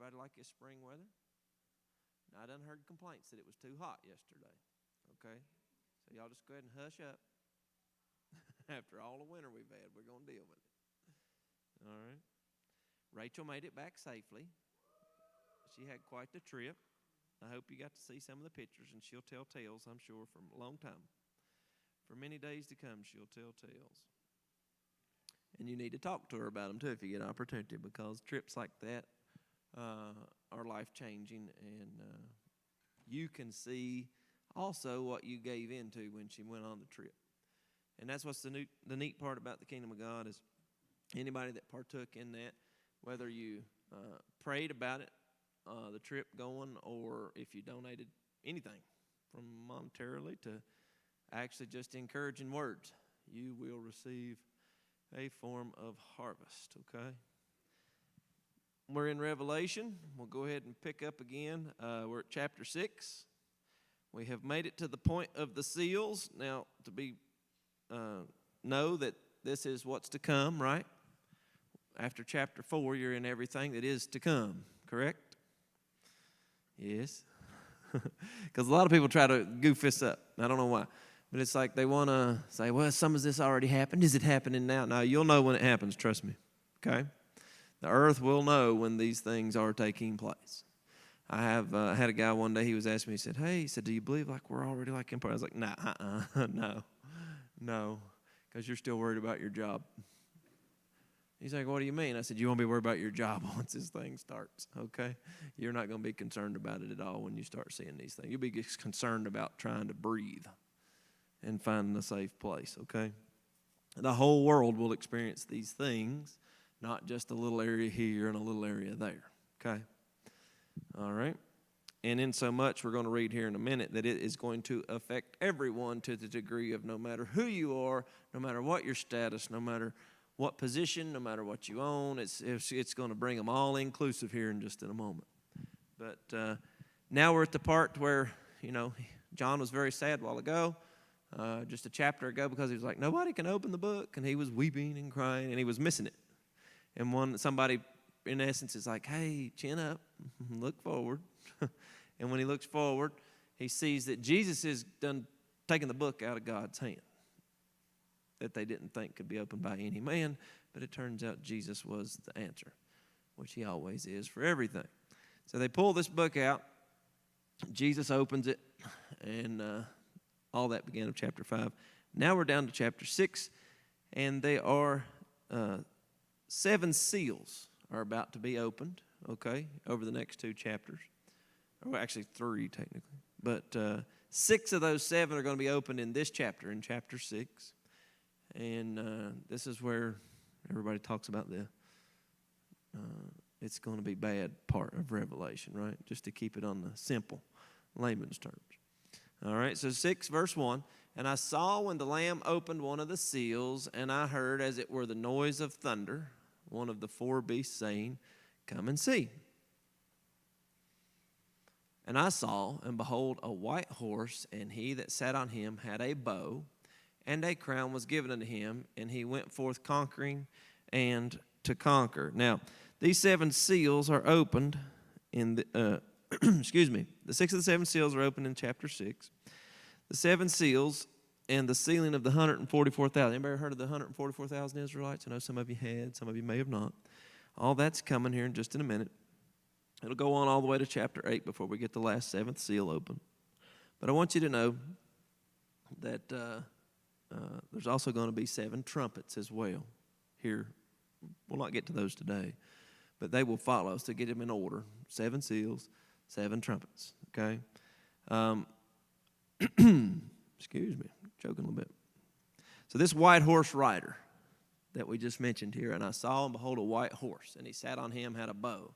Everybody like this spring weather? Now, I done heard complaints that it was too hot yesterday. Okay? So y'all just go ahead and hush up. After all the winter we've had, we're going to deal with it. All right? Rachel made it back safely. She had quite the trip. I hope you got to see some of the pictures, and she'll tell tales, I'm sure, for a long time. For many days to come, she'll tell tales. And you need to talk to her about them, too, if you get an opportunity, because trips like that are life-changing, and you can see also what you gave into when she went on the trip. And that's what's the neat part about the kingdom of God is anybody that partook in that, whether you prayed about it, the trip going, or if you donated anything from monetarily to actually just encouraging words, you will receive a form of harvest, okay? We're in Revelation. We'll go ahead and pick up again. We're at chapter 6. We have made it to the point of the seals. Now, know that this is what's to come, right? After chapter 4, you're in everything that is to come, correct? Yes. Because a lot of people try to goof this up. I don't know why. But it's like they want to say, well, some of this already happened. Is it happening now? No, you'll know when it happens, trust me. Okay? The earth will know when these things are taking place. I have had a guy one day, he was asking me, he said, do you believe like we're already like empire? I was like, nah, no, because you're still worried about your job. He's like, what do you mean? I said, you won't be worried about your job once this thing starts, okay? You're not going to be concerned about it at all when you start seeing these things. You'll be just concerned about trying to breathe and finding a safe place, okay? The whole world will experience these things, not just a little area here and a little area there, okay? All right? And in so much, we're going to read here in a minute that it is going to affect everyone to the degree of no matter who you are, no matter what your status, no matter what position, no matter what you own, it's going to bring them all inclusive here in just in a moment. But now we're at the part where, John was very sad a while ago, just a chapter ago, because he was like, nobody can open the book, and he was weeping and crying, and he was missing it. And somebody, in essence, is like, hey, chin up, look forward. And when he looks forward, he sees that Jesus is done taking the book out of God's hand that they didn't think could be opened by any man, but it turns out Jesus was the answer, which he always is for everything. So they pull this book out. Jesus opens it, and all that began of chapter 5. Now we're down to chapter 6, and they are 7 seals are about to be opened, okay, over the next 2 chapters. Or actually 3 technically. But 6 of those 7 are going to be opened in this chapter, in chapter 6. And this is where everybody talks about it's going to be bad part of Revelation, right? Just to keep it on the simple layman's terms. All right, so 6 verse 1. And I saw when the Lamb opened one of the seals, and I heard as it were the noise of thunder, one of the 4 beasts saying, come and see. And I saw, and behold, a white horse, and he that sat on him had a bow, and a crown was given unto him, and he went forth conquering and to conquer. Now, these 7 seals are opened in the, the 6 of the 7 seals are opened in chapter 6. The 7 seals and the sealing of the 144,000. Anybody heard of the 144,000 Israelites? I know some of you had, some of you may have not. All that's coming here in just in a minute. It'll go on all the way to chapter 8 before we get the last 7th seal open. But I want you to know that there's also going to be 7 trumpets as well here. We'll not get to those today, but they will follow us to get them in order. 7 seals, 7 trumpets, okay? Excuse me, choking a little bit. So this white horse rider that we just mentioned here, and I saw and behold a white horse, and he sat on him, had a bow.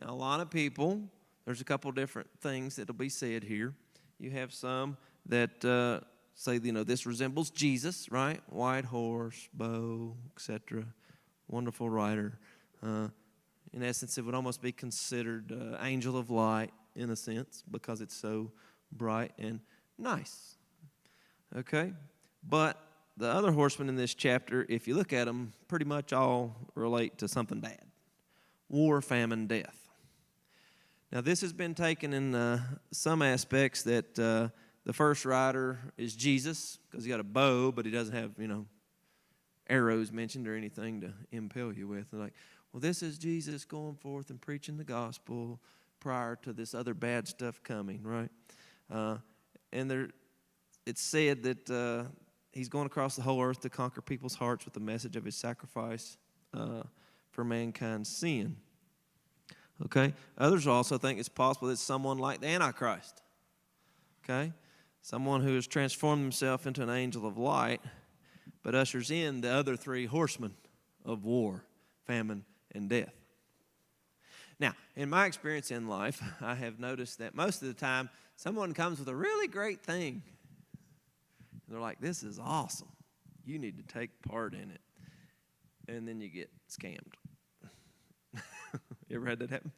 Now, a lot of people, there's a couple different things that will be said here. You have some that say, this resembles Jesus, right? White horse, bow, etc. Wonderful rider. In essence, it would almost be considered angel of light in a sense because it's so bright and nice. Okay? But the other horsemen in this chapter, if you look at them, pretty much all relate to something bad. War, famine, death. Now, this has been taken in some aspects that the first rider is Jesus, because he got a bow, but he doesn't have, arrows mentioned or anything to impel you with. They're like, well, this is Jesus going forth and preaching the gospel prior to this other bad stuff coming, right? And it's said that he's going across the whole earth to conquer people's hearts with the message of his sacrifice for mankind's sin. Okay? Others also think it's possible that it's someone like the Antichrist. Okay? Someone who has transformed himself into an angel of light, but ushers in the other three horsemen of war, famine, and death. Now, in my experience in life, I have noticed that most of the time, someone comes with a really great thing. And they're like, this is awesome. You need to take part in it. And then you get scammed. You ever had that happen?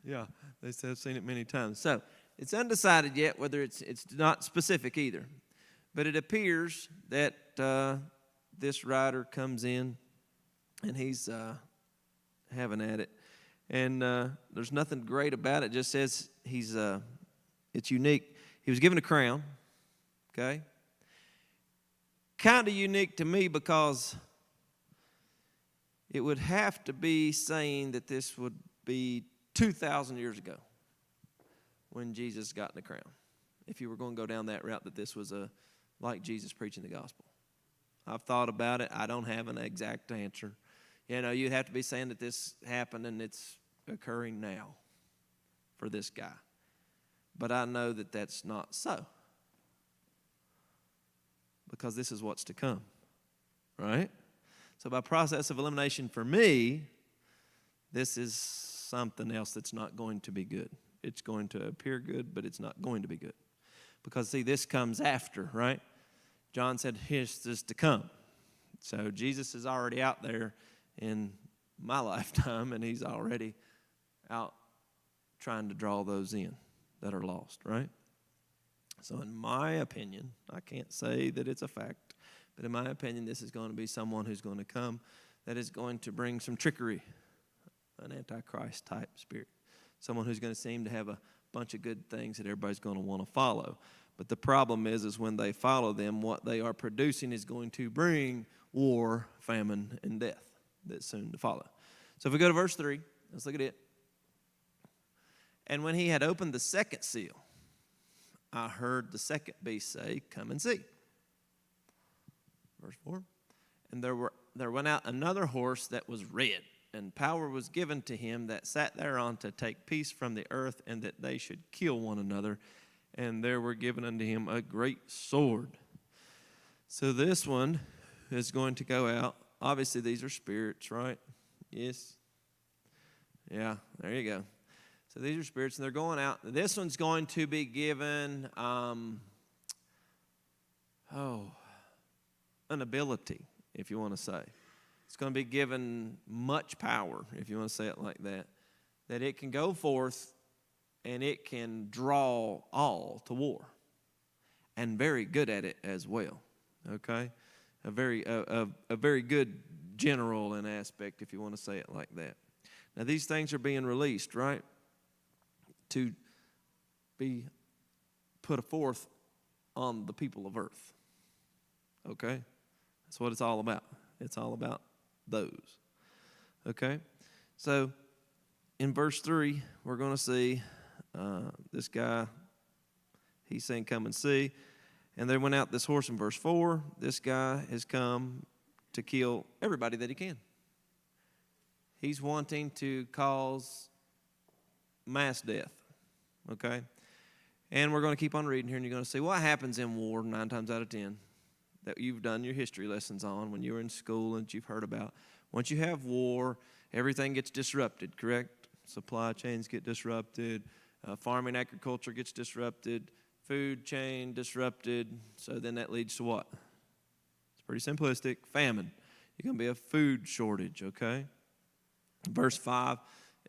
Yeah, they say I've seen it many times. So, it's undecided yet whether it's not specific either. But it appears that this rider comes in and he's having at it. And there's nothing great about it. It just says it's unique. He was given a crown, okay? Kind of unique to me because it would have to be saying that this would be 2,000 years ago when Jesus got in the crown. If you were going to go down that route, that this was like Jesus preaching the gospel. I've thought about it. I don't have an exact answer. You'd have to be saying that this happened and it's occurring now for this guy. But I know that that's not so. Because this is what's to come. Right? So by process of elimination for me, this is something else that's not going to be good. It's going to appear good, but it's not going to be good. Because, see, this comes after, right? John said, here's this to come. So Jesus is already out there in my lifetime, and he's already out trying to draw those in that are lost, right? So in my opinion, I can't say that it's a fact, but in my opinion, this is going to be someone who's going to come that is going to bring some trickery, an Antichrist type spirit. Someone who's going to seem to have a bunch of good things that everybody's going to want to follow. But the problem is when they follow them, what they are producing is going to bring war, famine, and death that's soon to follow. So if we go to verse 3, let's look at it. And when he had opened the second seal, I heard the second beast say, come and see. Verse 4. And there went out another horse that was red, and power was given to him that sat thereon to take peace from the earth, and that they should kill one another. And there were given unto him a great sword. So this one is going to go out. Obviously, these are spirits, right? Yes. Yeah, there you go. So these are spirits, and they're going out. This one's going to be given, an ability, if you want to say. It's going to be given much power, if you want to say it like that, that it can go forth and it can draw all to war, and very good at it as well. Okay, a very good general in aspect, if you want to say it like that. Now these things are being released, right, to be put forth on the people of earth. Okay, that's what it's all about. It's all about those. Okay, so in verse 3, we're going to see this guy, he's saying, come and see. And there went out this horse in verse 4. This guy has come to kill everybody that he can. He's wanting to cause mass death. Okay? And we're going to keep on reading here, and you're going to see what happens in war 9 times out of 10 that you've done your history lessons on when you were in school and you've heard about. Once you have war, everything gets disrupted, correct? Supply chains get disrupted. Farming, agriculture gets disrupted. Food chain disrupted. So then that leads to what? It's pretty simplistic. Famine. You're going to be a food shortage, okay? Verse 5,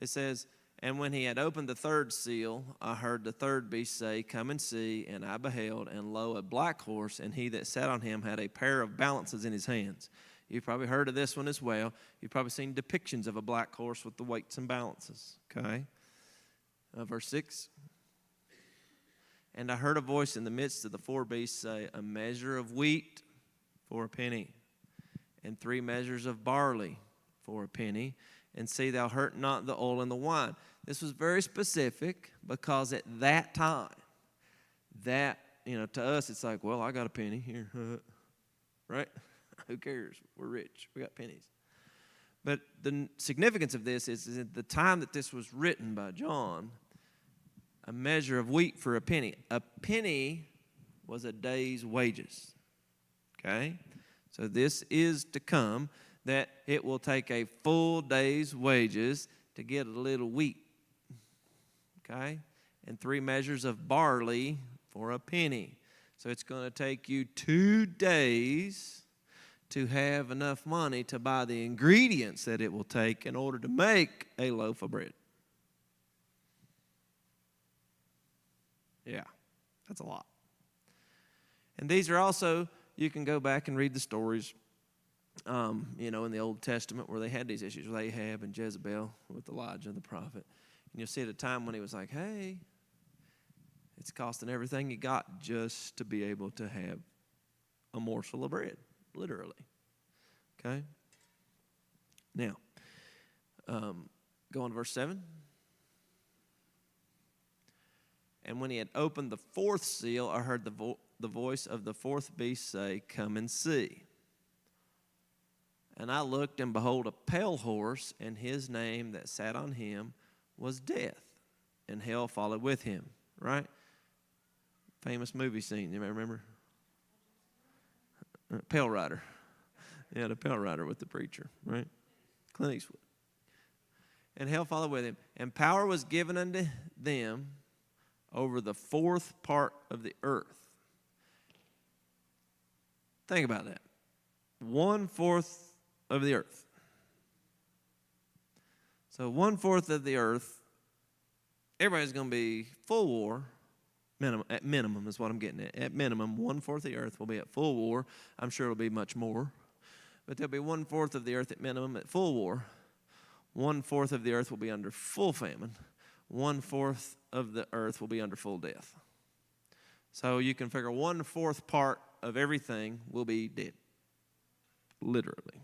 it says, and when he had opened the third seal, I heard the third beast say, come and see. And I beheld, and lo, a black horse, and he that sat on him had a pair of balances in his hands. You've probably heard of this one as well. You've probably seen depictions of a black horse with the weights and balances, okay? Verse 6. And I heard a voice in the midst of the four beasts say, a measure of wheat for a penny, and 3 measures of barley for a penny, and see thou hurt not the oil and the wine. This was very specific because at that time, that, to us it's like, well, I got a penny here, right? Who cares? We're rich. We got pennies. But the significance of this is at the time that this was written by John, a measure of wheat for a penny. A penny was a day's wages. Okay? So this is to come, that it will take a full day's wages to get a little wheat. Okay? And 3 measures of barley for a penny. So it's going to take you 2 days to have enough money to buy the ingredients that it will take in order to make a loaf of bread. Yeah, that's a lot. And these are also, you can go back and read the stories, in the Old Testament where they had these issues with Ahab and Jezebel with Elijah the prophet. And you'll see at a time when he was like, hey, it's costing everything you got just to be able to have a morsel of bread, literally. Okay? Now, go on to verse 7. And when he had opened the 4th seal, I heard the voice of the 4th beast say, come and see. And I looked, and behold, a pale horse, and his name that sat on him was Death, and hell followed with him. Right? Famous movie scene. You may remember? Pale Rider. Yeah, the Pale Rider with the preacher, right? Clint Eastwood. And hell followed with him. And power was given unto them over the 4th part of the earth. Think about that. 1/4 of the earth. So 1/4 of the earth, everybody's going to be full war. At minimum is what I'm getting at. At minimum, 1/4 of the earth will be at full war. I'm sure it'll be much more. But there'll be 1/4 of the earth at minimum at full war. 1/4 of the earth will be under full famine. 1/4 of the earth will be under full death. So you can figure 1/4 part of everything will be dead. Literally.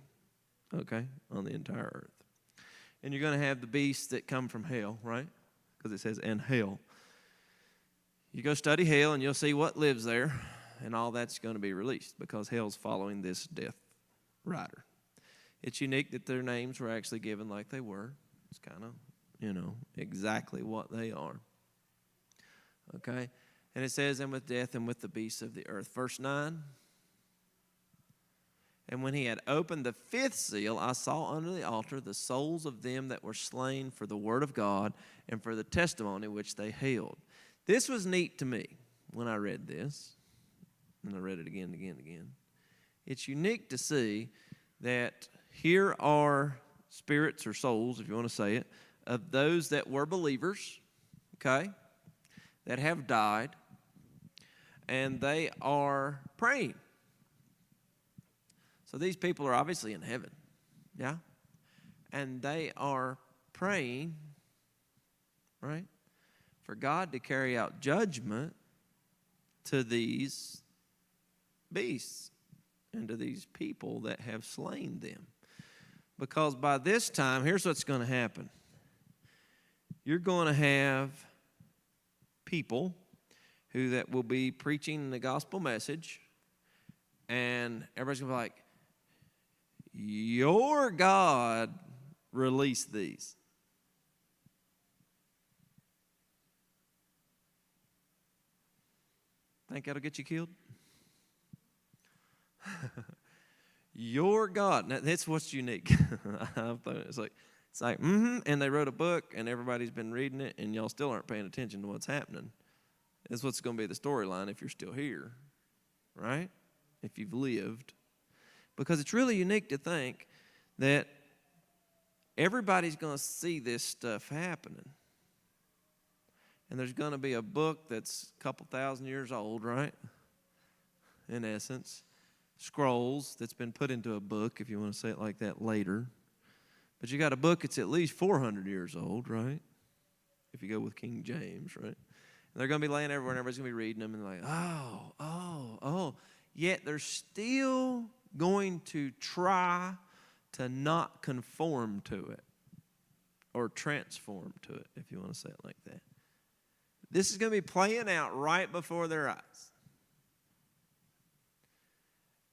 Okay? On the entire earth. And you're going to have the beasts that come from hell, right? Because it says, and hell. You go study hell and you'll see what lives there, and all that's going to be released because hell's following this death rider. It's unique that their names were actually given like they were. It's kind of, exactly what they are. Okay? And it says, and with death and with the beasts of the earth. Verse 9. And when he had opened the 5th seal, I saw under the altar the souls of them that were slain for the word of God and for the testimony which they held. This was neat to me when I read this, and I read it again and again and again. It's unique to see that here are spirits or souls, if you want to say it, of those that were believers, okay, that have died, and they are praying. So these people are obviously in heaven, yeah? And they are praying, right, for God to carry out judgment to these beasts and to these people that have slain them. Because by this time, here's what's going to happen. You're going to have people who that will be preaching the gospel message, and everybody's going to be like, your God released these. Think that'll get you killed? Your God. Now, that's what's unique. It's like, and they wrote a book, and everybody's been reading it, and y'all still aren't paying attention to what's happening. That's what's going to be the storyline if you're still here, right? If you've lived. Because it's really unique to think that everybody's going to see this stuff happening. And there's going to be a book that's a couple thousand years old, right? In essence. Scrolls that's been put into a book, if you want to say it like that later. But you got a book that's at least 400 years old, right? if you go with King James, right? And they're going to be laying everywhere, and everybody's going to be reading them, and like, oh. Yet they're still going to try to not conform to it or transform to it, if you want to say it like that. This is going to be playing out right before their eyes.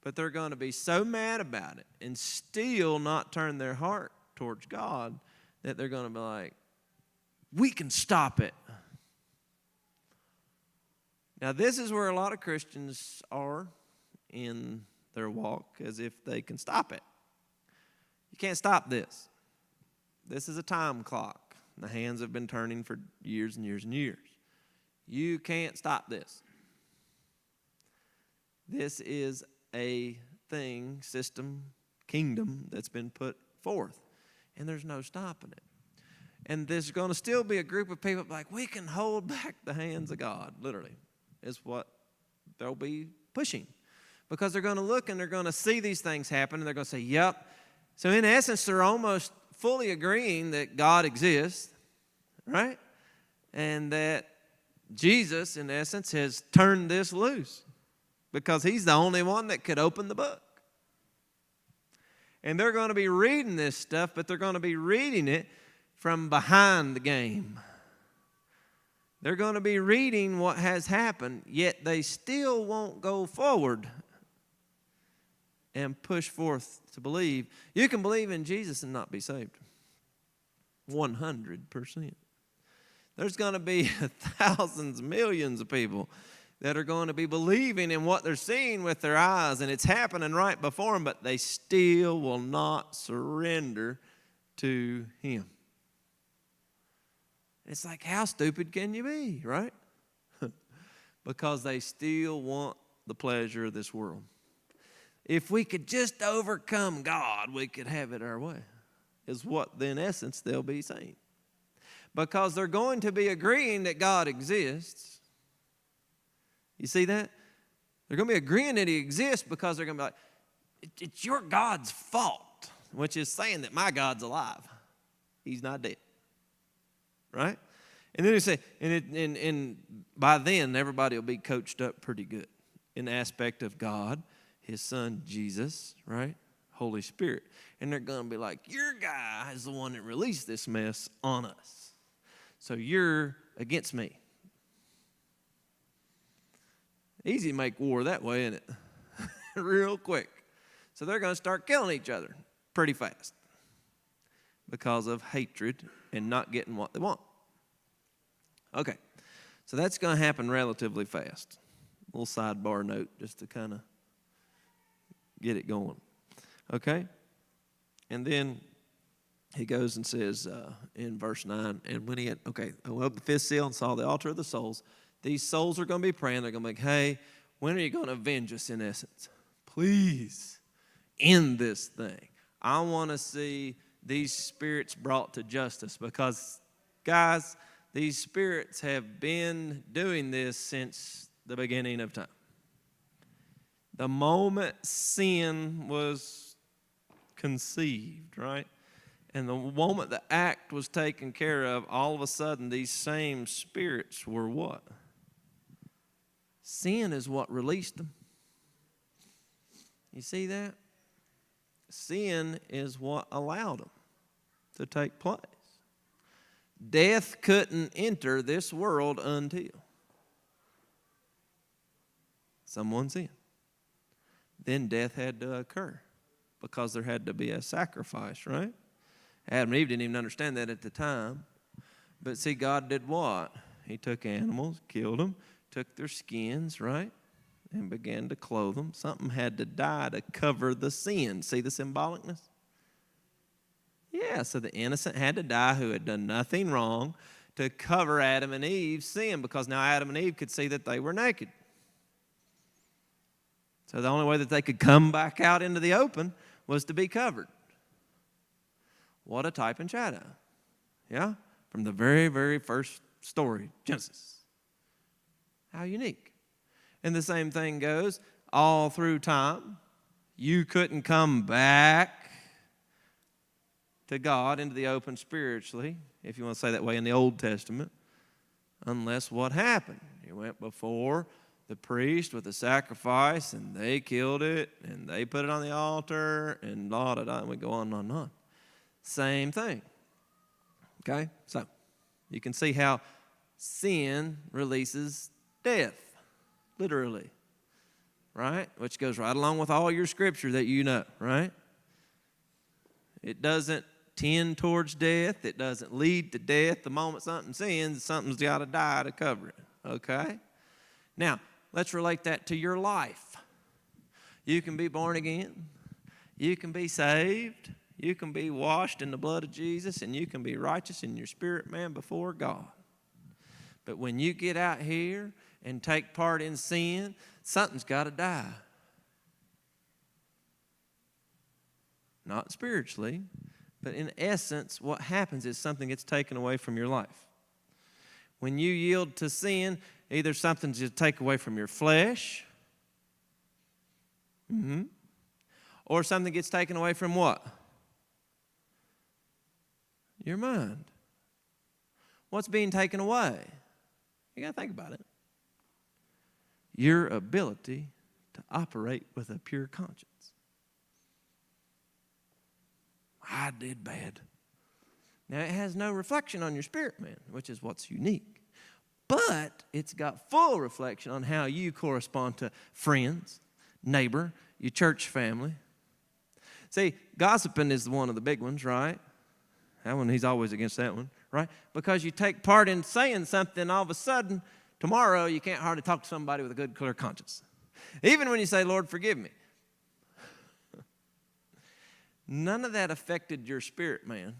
But they're going to be so mad about it and still not turn their heart towards God that they're going to be like, we can stop it. Now, this is where a lot of Christians are in their walk, as if they can stop it. You can't stop this. This is a time clock. The hands have been turning for years and years and years. You can't stop this. This is a thing, system, kingdom that's been put forth, and there's no stopping it. And there's going to still be a group of people like, we can hold back the hands of God, literally, is what they'll be pushing. Because they're going to look and they're going to see these things happen, and they're going to say, yep. So in essence, they're almost fully agreeing that God exists, right? And that Jesus, in essence, has turned this loose because he's the only one that could open the book. And they're going to be reading this stuff, but they're going to be reading it from behind the game. They're going to be reading what has happened, yet they still won't go forward and push forth to believe. You can believe in Jesus and not be saved. 100%. There's going to be thousands, millions of people that are going to be believing in what they're seeing with their eyes, and it's happening right before them, but they still will not surrender to him. It's like, how stupid can you be, right? Because they still want the pleasure of this world. If we could just overcome God, we could have it our way, is what, in essence, they'll be saying. Because they're going to be agreeing that God exists. You see that? They're going to be agreeing that he exists because they're going to be like, it's your God's fault, which is saying that my God's alive. He's not dead. Right? And then you say, and by then, everybody will be coached up pretty good in the aspect of God, his son, Jesus, right? Holy Spirit. And they're going to be like, your guy is the one that released this mess on us. So you're against me. Easy to make war that way, isn't it? Real quick. So they're going to start killing each other pretty fast because of hatred and not getting what they want. Okay, so that's going to happen relatively fast. A little sidebar note just to kind of get it going. Okay, and then he goes and says in verse 9, and when he had, I opened the fifth seal and saw the altar of the souls. These souls are going to be praying. They're going to be like, hey, when are you going to avenge us in essence? Please, end this thing. I want to see these spirits brought to justice because, guys, these spirits have been doing this since the beginning of time. The moment sin was conceived, right? And the moment the act was taken care of, all of a sudden these same spirits were what? Sin is what released them. You see that? Sin is what allowed them to take place. Death couldn't enter this world until someone sinned. Then death had to occur because there had to be a sacrifice, right? Adam and Eve didn't even understand that at the time. But see, God did what? He took animals, killed them, took their skins, right? And began to clothe them. Something had to die to cover the sin. See the symbolicness? Yeah, so the innocent had to die who had done nothing wrong to cover Adam and Eve's sin because now Adam and Eve could see that they were naked. So the only way that they could come back out into the open was to be covered. What a type and shadow. Yeah? From the very, very first story, Genesis. How unique. And the same thing goes all through time. You couldn't come back to God into the open spiritually, if you want to say that way in the Old Testament, unless what happened? He went before the priest with the sacrifice, and they killed it, and they put it on the altar, and and we go on and on and on. Same thing. Okay? So, you can see how sin releases death, literally. Right? Which goes right along with all your scripture that you know, right? It doesn't tend towards death. It doesn't lead to death. The moment something sins, something's got to die to cover it. Okay? Now, let's relate that to your life. You can be born again. You can be saved. You can be washed in the blood of Jesus, and you can be righteous in your spirit, man, before God. But when you get out here and take part in sin, something's got to die. Not spiritually, but in essence, what happens is something gets taken away from your life. When you yield to sin, either something's to take away from your flesh, or something gets taken away from what? Your mind. What's being taken away? You got to think about it. Your ability to operate with a pure conscience. I did bad. Now, it has no reflection on your spirit, man, which is what's unique. But it's got full reflection on how you correspond to friends, neighbor, your church family. See, gossiping is one of the big ones, right? That one, he's always against that one, right? Because you take part in saying something, all of a sudden, tomorrow you can't hardly talk to somebody with a good, clear conscience. Even when you say, Lord, forgive me. None of that affected your spirit, man.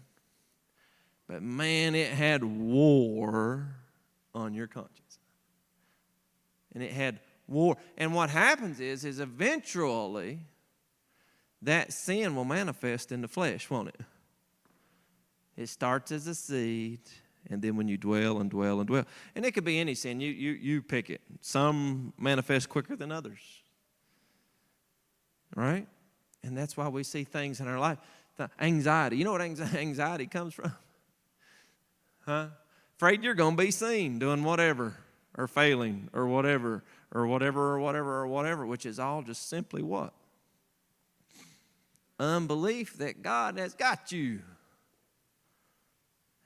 But, man, it had war on your conscience. And it had war. And what happens is eventually that sin will manifest in the flesh, won't it? It starts as a seed, and then when you dwell and dwell and dwell. And it could be any sin. You pick it. Some manifest quicker than others. Right? And that's why we see things in our life. The anxiety. You know what anxiety comes from? Huh? Afraid you're going to be seen doing whatever, or failing, or whatever, or whatever, or whatever, or whatever, which is all just simply what? Unbelief that God has got you.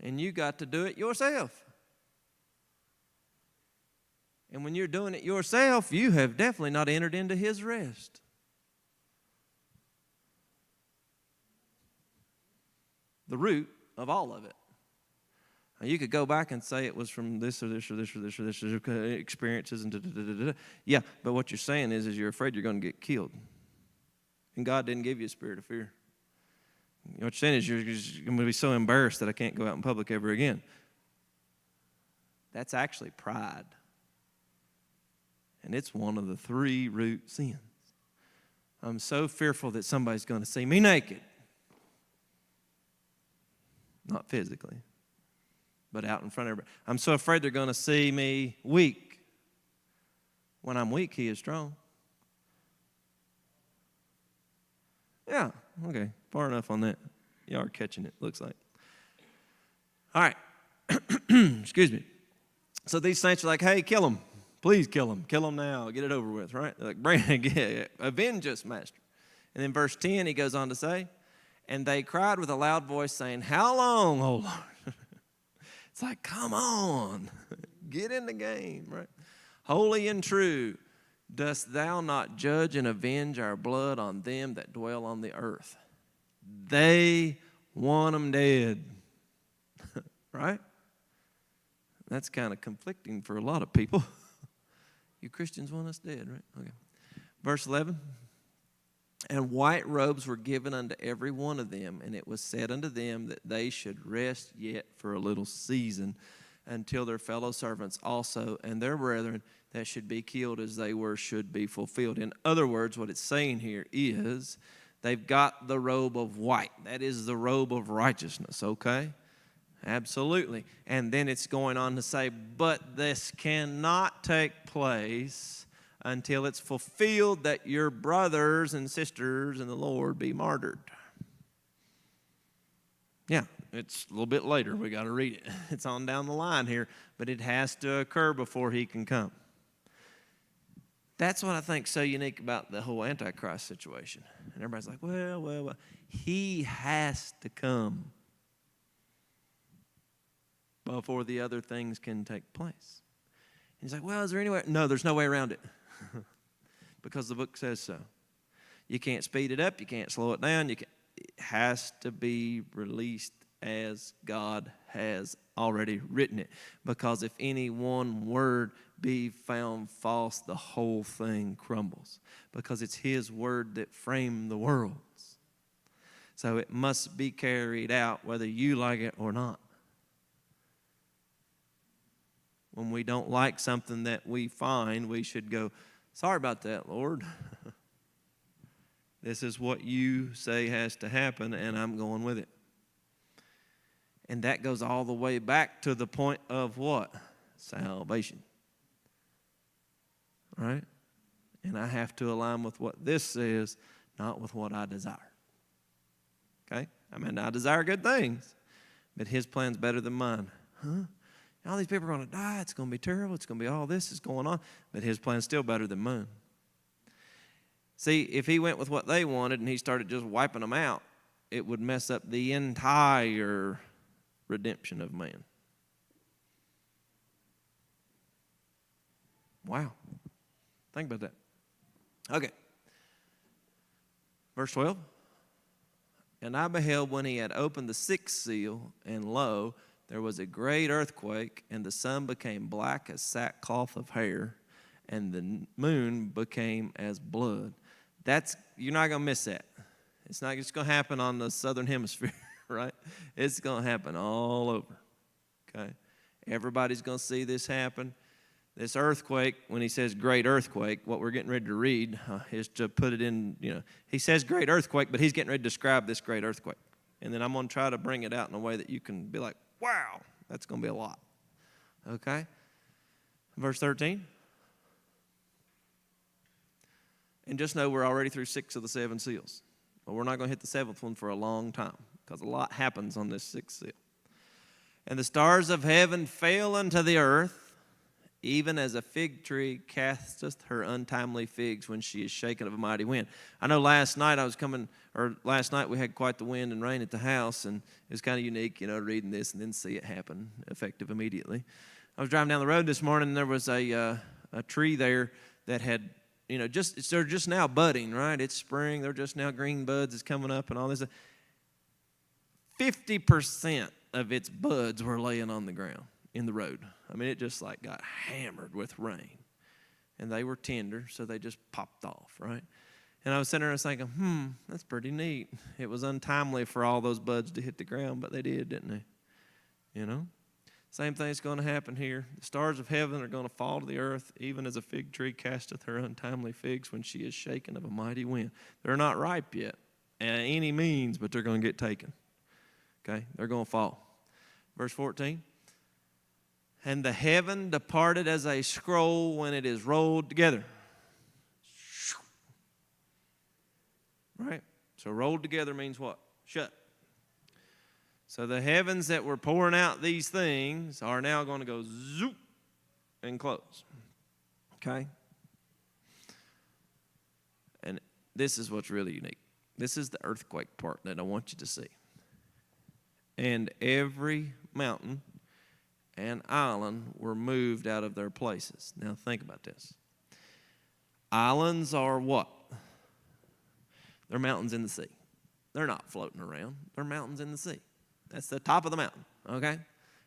And you got to do it yourself. And when you're doing it yourself, you have definitely not entered into His rest. The root of all of it. Now, you could go back and say it was from this or this or this or this or this experiences and da-da-da-da-da. Yeah, but what you're saying is you're afraid you're going to get killed. And God didn't give you a spirit of fear. What you're saying is you're going to be so embarrassed that I can't go out in public ever again. That's actually pride. And it's one of the 3 root sins. I'm so fearful that somebody's going to see me naked. Not physically, but out in front of everybody. I'm so afraid they're going to see me weak. When I'm weak, He is strong. Yeah, okay, far enough on that. Y'all are catching it, looks like. All right, excuse me. So these saints are like, hey, kill him. Please kill him. Kill him now. Get it over with, right? They're like, avenge us, Master. And then verse 10, he goes on to say, and they cried with a loud voice, saying, how long, O Lord? It's like, come on. Get in the game, right? Holy and true, dost thou not judge and avenge our blood on them that dwell on the earth? They want them dead. Right? That's kind of conflicting for a lot of people. You Christians want us dead, right? Okay. Verse 11. And white robes were given unto every one of them, and it was said unto them that they should rest yet for a little season, until their fellow servants also and their brethren that should be killed as they were should be fulfilled. In other words, what it's saying here is they've got the robe of white. That is the robe of righteousness, okay? Absolutely. And then it's going on to say, but this cannot take place until it's fulfilled that your brothers and sisters in the Lord be martyred. Yeah, it's a little bit later. We got to read it. It's on down the line here, but it has to occur before he can come. That's what I think is so unique about the whole Antichrist situation. And everybody's like, well, he has to come before the other things can take place. And he's like, well, is there any way? No, there's no way around it. Because the book says so. You can't speed it up. You can't slow it down. It has to be released as God has already written it. Because if any one word be found false, the whole thing crumbles. Because it's his word that framed the worlds. So it must be carried out whether you like it or not. When we don't like something that we find, we should go, sorry about that, Lord. This is what you say has to happen, and I'm going with it. And that goes all the way back to the point of what? Salvation. Right? And I have to align with what this says, not with what I desire. Okay? I mean, I desire good things, but his plan's better than mine. Huh? All these people are going to die. It's going to be terrible. It's going to be all this is going on. But his plan's still better than mine. See, if he went with what they wanted and he started just wiping them out, it would mess up the entire redemption of man. Wow. Think about that. Okay. Verse 12. And I beheld when he had opened the sixth seal, and lo, there was a great earthquake, and the sun became black as sackcloth of hair, and the moon became as blood. You're not going to miss that. It's not just going to happen on the southern hemisphere, right? It's going to happen all over, okay? Everybody's going to see this happen. This earthquake, when he says great earthquake, what we're getting ready to read is to put it in, he says great earthquake, but he's getting ready to describe this great earthquake. And then I'm going to try to bring it out in a way that you can be like, wow, that's going to be a lot. Okay? Verse 13. And just know we're already through 6 of the 7 seals. But we're not going to hit the 7th one for a long time because a lot happens on this 6th seal. And the stars of heaven fell unto the earth, even as a fig tree casteth her untimely figs when she is shaken of a mighty wind. I know last night we had quite the wind and rain at the house, and it was kind of unique, reading this and then see it happen effective immediately. I was driving down the road this morning, and there was a tree there that had, they're just now budding, right? It's spring. They're just now green buds is coming up and all this. 50% of its buds were laying on the ground in the road. I mean, it just got hammered with rain. And they were tender, so they just popped off, right? And I was sitting there and I was thinking, that's pretty neat. It was untimely for all those buds to hit the ground, but they did, didn't they? Same thing's going to happen here. The stars of heaven are going to fall to the earth, even as a fig tree casteth her untimely figs when she is shaken of a mighty wind. They're not ripe yet, by any means, but they're going to get taken. Okay? They're going to fall. Verse 14. And the heaven departed as a scroll when it is rolled together. Right? So rolled together means what? Shut. So the heavens that were pouring out these things are now going to go zoop and close. Okay? And this is what's really unique. This is the earthquake part that I want you to see. And every mountain and island were moved out of their places. Now think about this. Islands are what? They're mountains in the sea. They're not floating around. They're mountains in the sea. That's the top of the mountain, okay?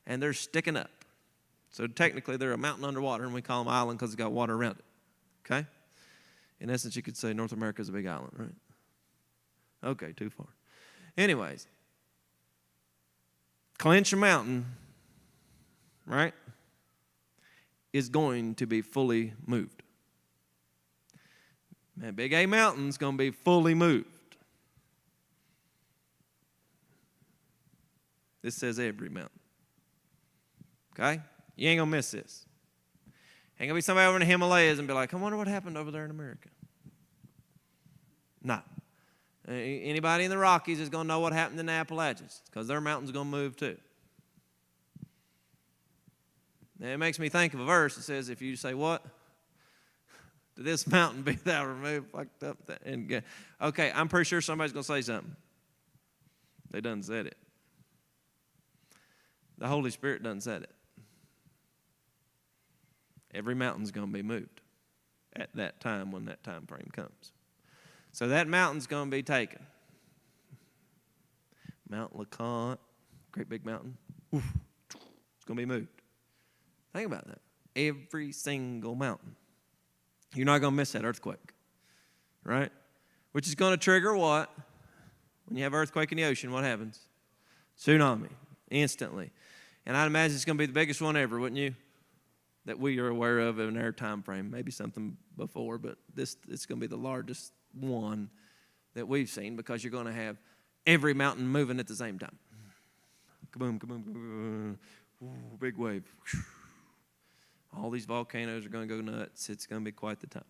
And they're sticking up. So technically they're a mountain underwater, and we call them island because it's got water around it, okay? In essence, you could say North America is a big island, right? Okay, too far. Anyways, Clinch Mountain, right, is going to be fully moved. Man, Big A Mountain's going to be fully moved. This says every mountain. Okay? You ain't going to miss this. Ain't going to be somebody over in the Himalayas and be like, I wonder what happened over there in America. No. Anybody in the Rockies is going to know what happened in the Appalachians, because their mountain's going to move too. Now, it makes me think of a verse that says, if you say, what? To this mountain be thou removed, fucked up. Okay, I'm pretty sure somebody's going to say something. They done said it. The Holy Spirit done said it. Every mountain's going to be moved at that time when that time frame comes. So that mountain's going to be taken. Mount LeConte, great big mountain. Oof, it's going to be moved. Think about that. Every single mountain. You're not going to miss that earthquake, right? Which is going to trigger what? When you have earthquake in the ocean, what happens? Tsunami, instantly. And I'd imagine it's going to be the biggest one ever, wouldn't you? That we are aware of in our time frame. Maybe something before, but it's going to be the largest one that we've seen, because you're going to have every mountain moving at the same time. Kaboom, kaboom, kaboom. Ooh, big wave. All these volcanoes are going to go nuts. It's going to be quite the time.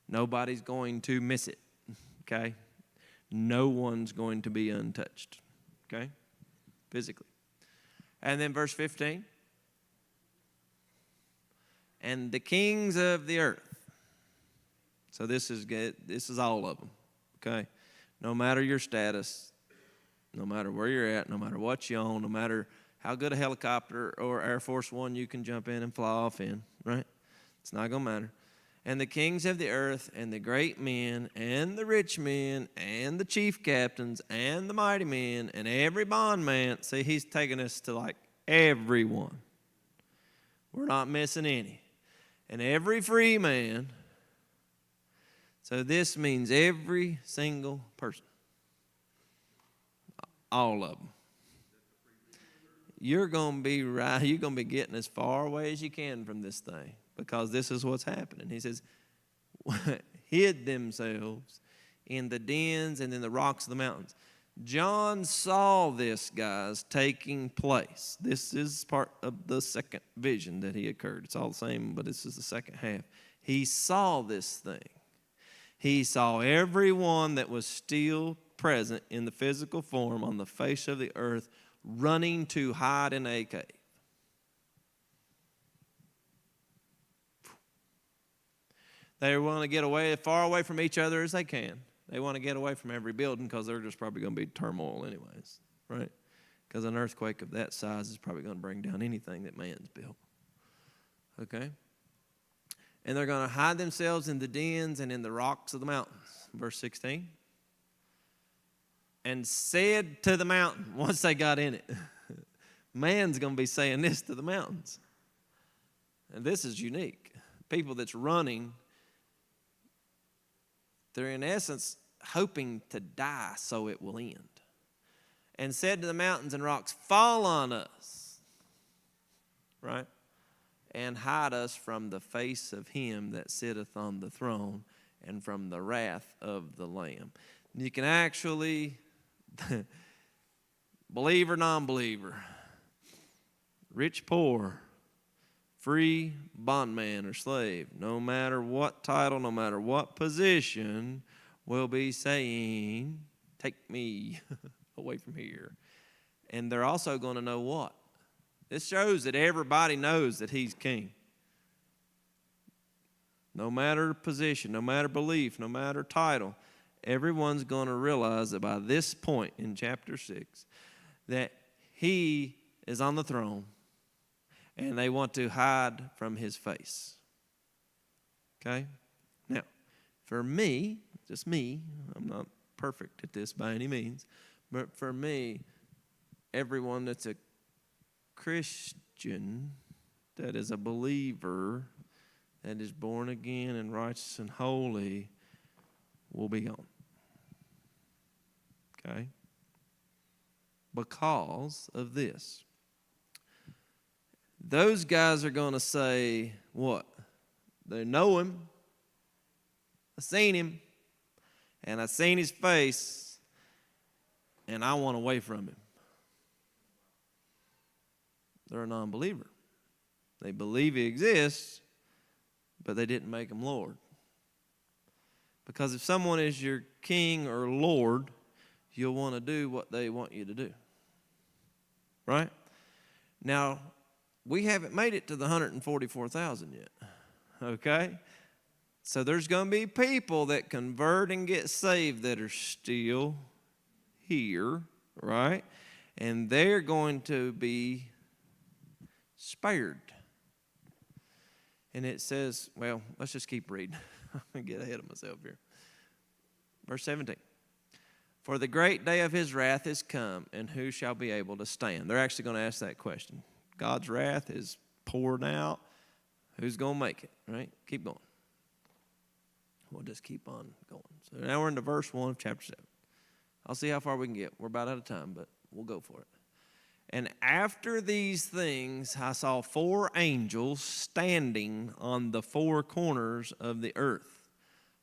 Nobody's going to miss it, okay? No one's going to be untouched, okay? Physically. And then verse 15. And the kings of the earth. So this is good. This is all of them, okay? No matter your status, no matter where you're at, no matter what you own, no matter how good a helicopter or Air Force One you can jump in and fly off in, right? It's not going to matter. And the kings of the earth, and the great men, and the rich men, and the chief captains, and the mighty men, and every bondman. See, he's taking us to like everyone. We're not missing any. And every free man. So this means every single person. All of them. You're going to be right. You're going to be getting as far away as you can from this thing, because this is what's happening. He says, hid themselves in the dens and in the rocks of the mountains. John saw this, guys, taking place. This is part of the second vision that he occurred. It's all the same, but this is the second half. He saw this thing. He saw everyone that was still present in the physical form on the face of the earth running to hide in a cave. They want to get away as far away from each other as they can. They want to get away from every building, because they're just probably going to be turmoil anyways, right? Because an earthquake of that size is probably going to bring down anything that man's built. Okay? And they're going to hide themselves in the dens and in the rocks of the mountains. Verse 16. And said to the mountain, once they got in it, man's going to be saying this to the mountains. And this is unique. People that's running, they're in essence hoping to die so it will end. And said to the mountains and rocks, fall on us, right? And hide us from the face of him that sitteth on the throne and from the wrath of the Lamb. You can actually, believer, non-believer, rich, poor, free, bondman, or slave, no matter what title, no matter what position, will be saying, take me away from here. And they're also going to know what? This shows that everybody knows that he's king. No matter position, no matter belief, no matter title, everyone's going to realize that by this point in chapter 6 that he is on the throne, and they want to hide from his face. Okay? Now, for me, just me, I'm not perfect at this by any means, but for me, everyone that's a Christian, that is a believer, that is born again and righteous and holy, will be gone. Okay? Because of this. Those guys are going to say, what? They know him. I seen him. And I seen his face. And I want away from him. They're a non-believer. They believe he exists, but they didn't make him Lord. Because if someone is your king or lord, you'll want to do what they want you to do. Right? Now, we haven't made it to the 144,000 yet. Okay? So there's going to be people that convert and get saved that are still here, right? And they're going to be spared. And it says, well, let's just keep reading. I'm going to get ahead of myself here. Verse 17. For the great day of his wrath is come, and who shall be able to stand? They're actually going to ask that question. God's wrath is poured out. Who's going to make it, right? Keep going. We'll just keep on going. So now we're into verse 1 of chapter 7. I'll see how far we can get. We're about out of time, but we'll go for it. And after these things, I saw 4 angels standing on the 4 corners of the earth,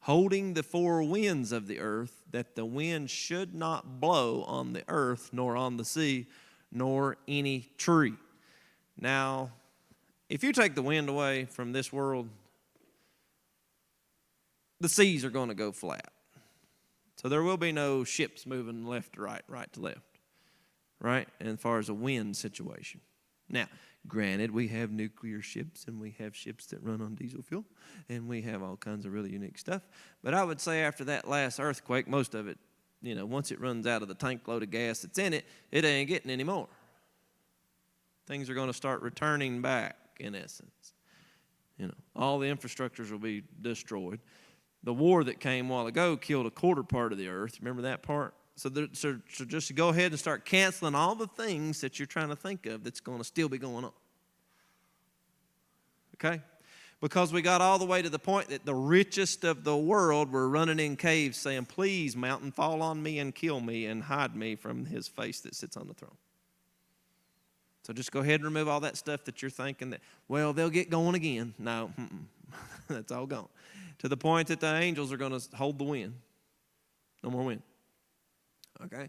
holding the 4 winds of the earth, that the wind should not blow on the earth, nor on the sea, nor any tree. Now, if you take the wind away from this world, the seas are going to go flat. So there will be no ships moving left to right, right to left, right? And as far as a wind situation. Now, granted, we have nuclear ships and we have ships that run on diesel fuel and we have all kinds of really unique stuff. But I would say after that last earthquake, most of it, once it runs out of the tank load of gas that's in it, it ain't getting any more. Things are going to start returning back, in essence. All the infrastructures will be destroyed. The war that came a while ago killed a quarter part of the earth. Remember that part? So just to go ahead and start canceling all the things that you're trying to think of that's going to still be going on. Okay? Because we got all the way to the point that the richest of the world were running in caves saying, please, mountain, fall on me and kill me and hide me from his face that sits on the throne. So just go ahead and remove all that stuff that you're thinking that, well, they'll get going again. No, that's all gone. To the point that the angels are going to hold the wind. No more wind. Okay?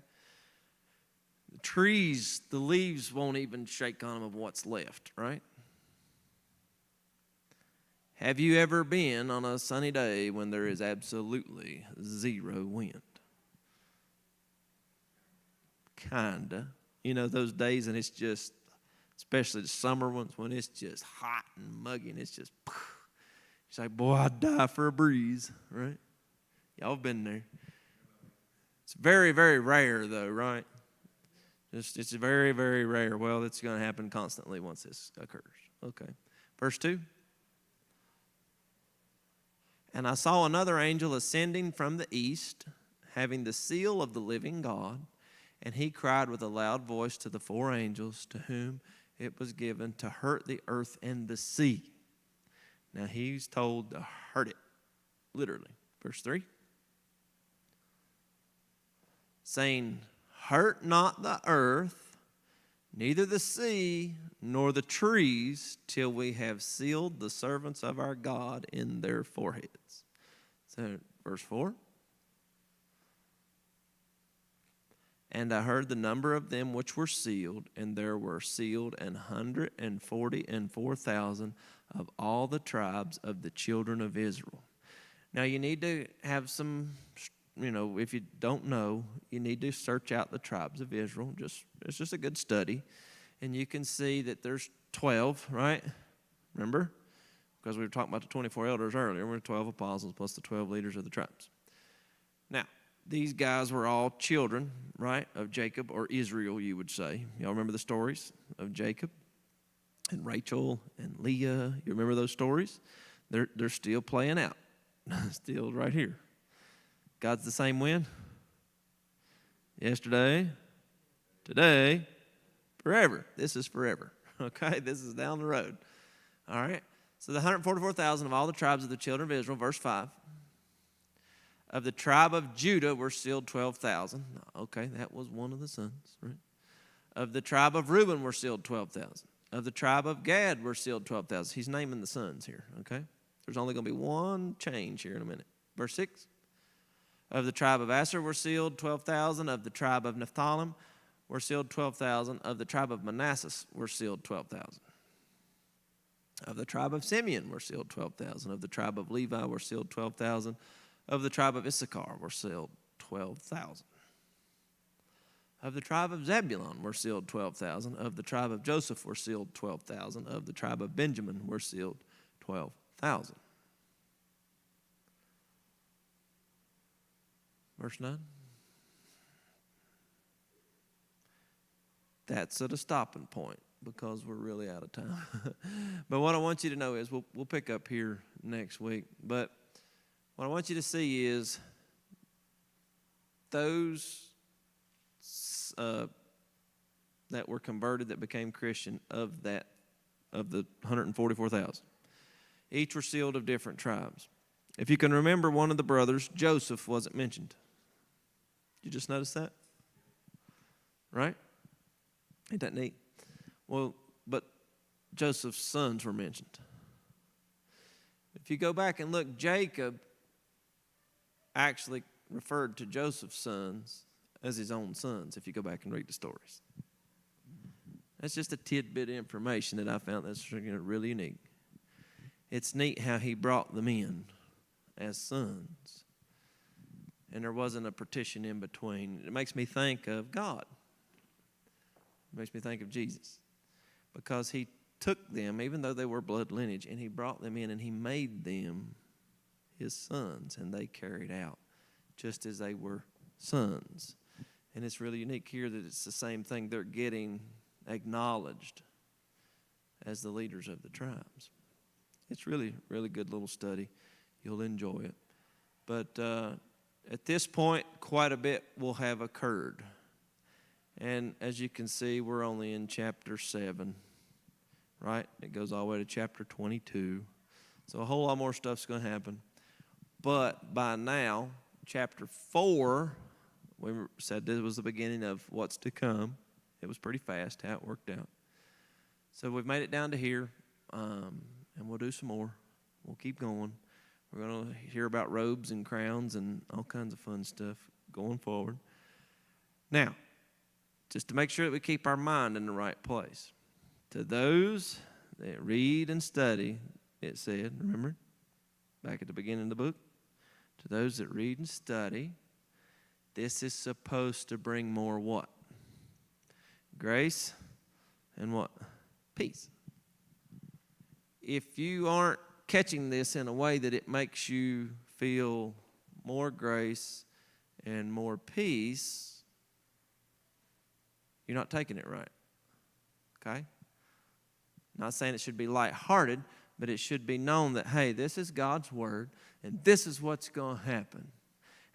The trees, the leaves won't even shake on them of what's left, right? Have you ever been on a sunny day when there is absolutely zero wind? Kinda. Those days, and it's just, especially the summer ones, when it's just hot and muggy and it's just, it's like, boy, I'd die for a breeze, right? Y'all have been there. It's very, very rare, though, right? It's very, very rare. Well, it's going to happen constantly once this occurs. Okay. Verse 2. And I saw another angel ascending from the east, having the seal of the living God, and he cried with a loud voice to the 4 angels to whom it was given to hurt the earth and the sea. Now he's told to hurt it, literally. Verse 3. Saying, hurt not the earth, neither the sea, nor the trees, till we have sealed the servants of our God in their foreheads. So, verse 4. And I heard the number of them which were sealed, and there were sealed 144,000 of all the tribes of the children of Israel. Now you need to have some, if you don't know, you need to search out the tribes of Israel. It's just a good study. And you can see that there's 12, right? Remember? Because we were talking about the 24 elders earlier. We're 12 apostles plus the 12 leaders of the tribes. Now, these guys were all children, right, of Jacob, or Israel, you would say. Y'all remember the stories of Jacob and Rachel and Leah? You remember those stories? They're still playing out. Still right here. God's the same when? Yesterday, today, forever. This is forever. Okay? This is down the road. All right? So the 144,000 of all the tribes of the children of Israel, verse 5. Of the tribe of Judah were sealed 12,000. Okay, that was one of the sons, right? Of the tribe of Reuben were sealed 12,000. Of the tribe of Gad were sealed 12,000. He's naming the sons here, okay? There's only going to be one change here in a minute. Verse 6. Of the tribe of Asher were sealed 12,000. Of the tribe of Naphtali were sealed 12,000. Of the tribe of Manasseh were sealed 12,000. Of the tribe of Simeon were sealed 12,000. Of the tribe of Levi were sealed 12,000. Of the tribe of Issachar were sealed 12,000. Of the tribe of Zebulun were sealed 12,000. Of the tribe of Joseph were sealed 12,000. Of the tribe of Benjamin were sealed 12,000. Verse 9. That's at a stopping point because we're really out of time. But what I want you to know is we'll pick up here next week. But what I want you to see is those that were converted, that became Christian, of the 144,000. Each were sealed of different tribes. If you can remember, one of the brothers, Joseph, wasn't mentioned. You just notice that? Right? Ain't that neat? Well, but Joseph's sons were mentioned. If you go back and look, Jacob actually referred to Joseph's sons as his own sons, if you go back and read the stories. That's just a tidbit of information that I found that's really unique. It's neat how he brought them in as sons, and there wasn't a partition in between. It makes me think of God. It makes me think of Jesus, because he took them, even though they were blood lineage, and he brought them in and he made them his sons, and they carried out just as they were sons. And it's really unique here that it's the same thing. They're getting acknowledged as the leaders of the tribes. It's really, really good little study. You'll enjoy it. But at this point, quite a bit will have occurred. And as you can see, we're only in chapter 7, right? It goes all the way to chapter 22. So a whole lot more stuff's going to happen. But by now, chapter 4, we said this was the beginning of what's to come. It was pretty fast how it worked out. So we've made it down to here, and we'll do some more. We'll keep going. We're going to hear about robes and crowns and all kinds of fun stuff going forward. Now, just to make sure that we keep our mind in the right place, to those that read and study, it said, remember, back at the beginning of the book, to those that read and study, this is supposed to bring more what? Grace and what? Peace. If you aren't catching this in a way that it makes you feel more grace and more peace, you're not taking it right. Okay? Not saying it should be lighthearted, but it should be known that, hey, this is God's word, and this is what's going to happen.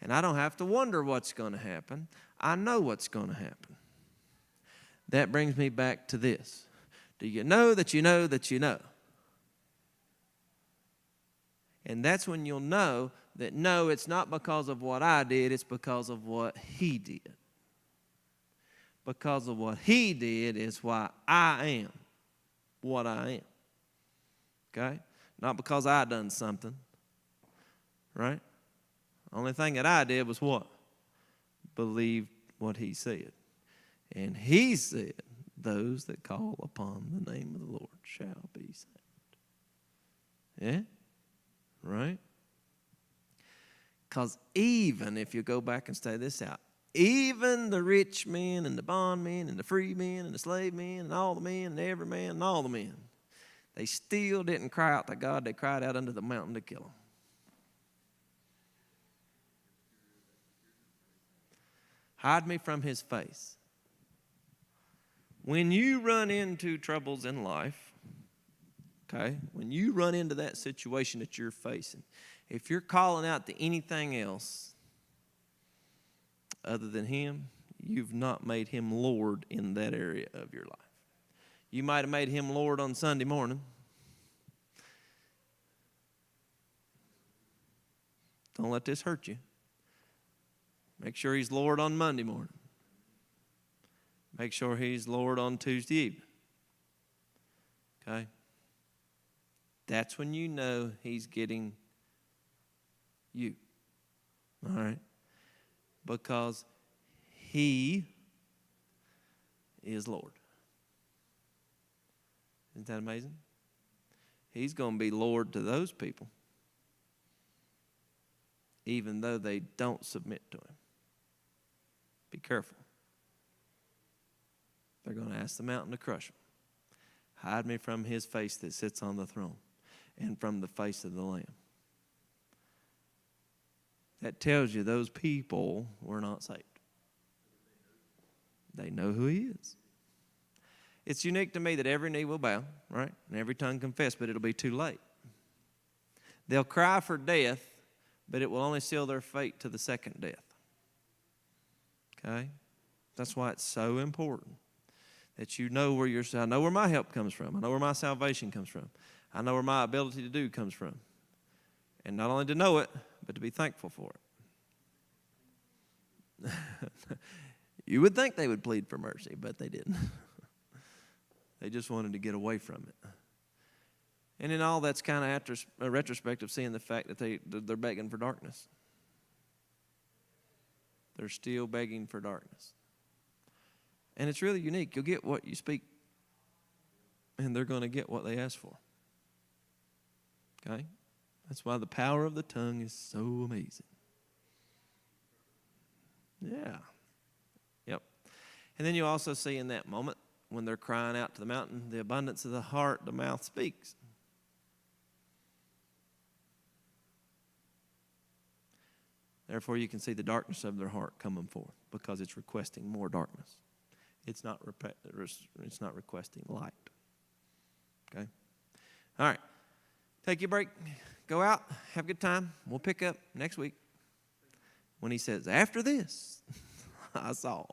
And I don't have to wonder what's going to happen. I know what's going to happen. That brings me back to this. Do you know that you know that you know? And that's when you'll know that no, it's not because of what I did, it's because of what he did. Because of what he did is why I am what I am. Okay? Not because I done something. Right? Only thing that I did was what? Believed what he said. And he said, those that call upon the name of the Lord shall be saved. Yeah? Right? Because even if you go back and study this out, even the rich men and the bond men and the free men and the slave men and all the men and every man and all the men, they still didn't cry out to God. They cried out under the mountain to kill them. Hide me from his face. When you run into troubles in life, okay, when you run into that situation that you're facing, if you're calling out to anything else other than him, you've not made him Lord in that area of your life. You might have made him Lord on Sunday morning. Don't let this hurt you. Make sure he's Lord on Monday morning. Make sure he's Lord on Tuesday evening. Okay? That's when you know he's getting you. All right? Because he is Lord. Isn't that amazing? He's going to be Lord to those people. even though they don't submit to him. Be careful. They're going to ask the mountain to crush them. Hide me from his face that sits on the throne and from the face of the Lamb. That tells you those people were not saved. They know who he is. It's unique to me that every knee will bow, right? And every tongue confess, but it'll be too late. They'll cry for death, but it will only seal their fate to the second death. Okay? That's why it's so important that you know where I know where my help comes from. I know where my salvation comes from. I know where my ability to do comes from. And not only to know it, but to be thankful for it. You would think they would plead for mercy, but they didn't. They just wanted to get away from it. And in all, that's kind of after a retrospect of seeing the fact that they're begging for darkness. They're still begging for darkness. And it's really unique. You'll get what you speak, and they're going to get what they ask for. Okay? That's why the power of the tongue is so amazing. Yeah. Yep. And then you also see in that moment, when they're crying out to the mountain, the abundance of the heart, the mouth speaks. Therefore, you can see the darkness of their heart coming forth because it's requesting more darkness. It's not requesting light. Okay? All right. Take your break. Go out. Have a good time. We'll pick up next week when he says, after this, I saw.